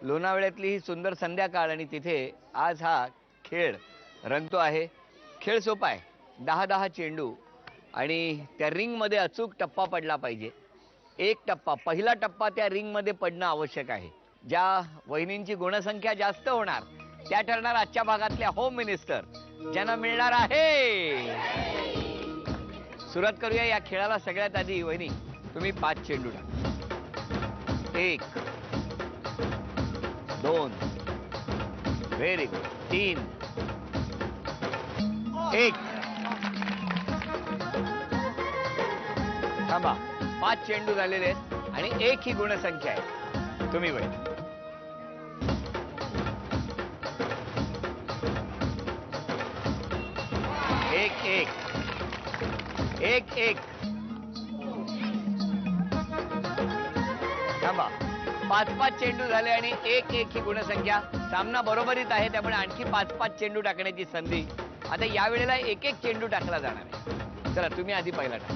लोणावळ्यातली ही सुंदर संध्याकाळ आणि तिथे आज हा खेळ रंगतो आहे। खेळ सोपा आहे, 10-10 चेंडू आणि त्या रिंगमध्ये अचूक टप्पा पडला पाहिजे। एक टप्पा, पहिला टप्पा त्या रिंगमध्ये पडणं आवश्यक आहे। ज्या वहिनींची गुणसंख्या जास्त होणार त्या ठरणार आजच्या भागातल्या होम मिनिस्टर, ज्यांना मिळणार आहे। सुरुवात करूया या खेळाला। सगळ्यात आधी वहिनी तुम्ही 5 चेंडू टाका। 1 2 व्हेरी गुड, 3 1 थांबा। 5 चेंडू झालेले आहेत आणि 1 ही गुणसंख्या आहे। तुम्ही वहिनी 1-1 थांबा। 5-5 चेंडू झाले आणि 1-1 ही गुणसंख्या। सामना बरोबरीत आहे, त्यामुळे आणखी 5-5 चेंडू टाकण्याची संधी। आता या वेळेला 1-1 चेंडू टाकला जाणार आहे। चला तुम्ही आधी पहिला टाका।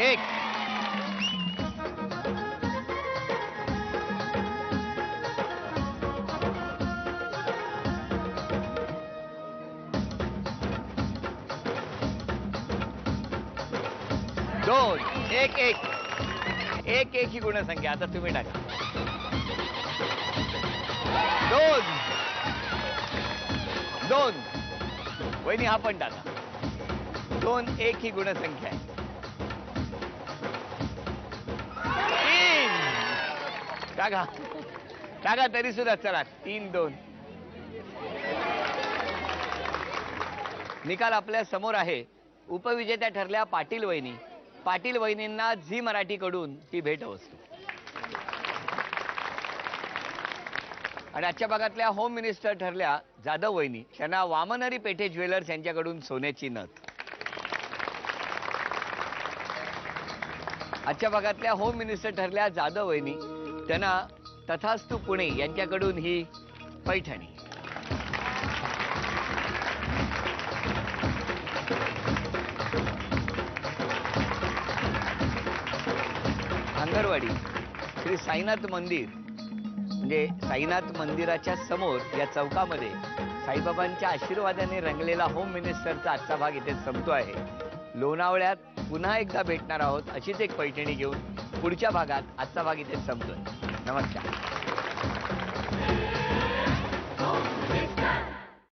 1 2 1-1 ही गुणसंख्या। आता तुम्ही टाका। 2 वहिनी हा पण टाका। 2-1 ही गुणसंख्या आहे। 3 टाका तरी सुद्धा। चला 3-2 निकाल आपल्या समोर आहे। उपविजेत्या ठरल्या पाटील वहिनी। पाटील वहिनींना झी मराठीकडून ती भेटवस्तू आणि आजच्या भागातल्या होम मिनिस्टर ठरल्या जाधव वहिनी। त्यांना वामनहरी पेठे ज्वेलर्स यांच्याकडून सोन्याची नथ। आजच्या भागातल्या होम मिनिस्टर ठरल्या जाधव वहिनी। त्यांना तथास्तु पुणे यांच्याकडून ही पैठणी। अंगरवाडी श्री साईनाथ मंदिर म्हणजे साईनाथ मंदिराच्या समोर या चौकामध्ये साईबाबांच्या आशीर्वादाने रंगलेला होम मिनिस्टरचा आजचा भाग इथे संपतो आहे। लोणावळ्यात पुन्हा एकदा भेटणार आहोत अशीच एक पैठणी घेऊन। पुढच्या भागात आजचा भाग इथे संपतोय। नमस्कार।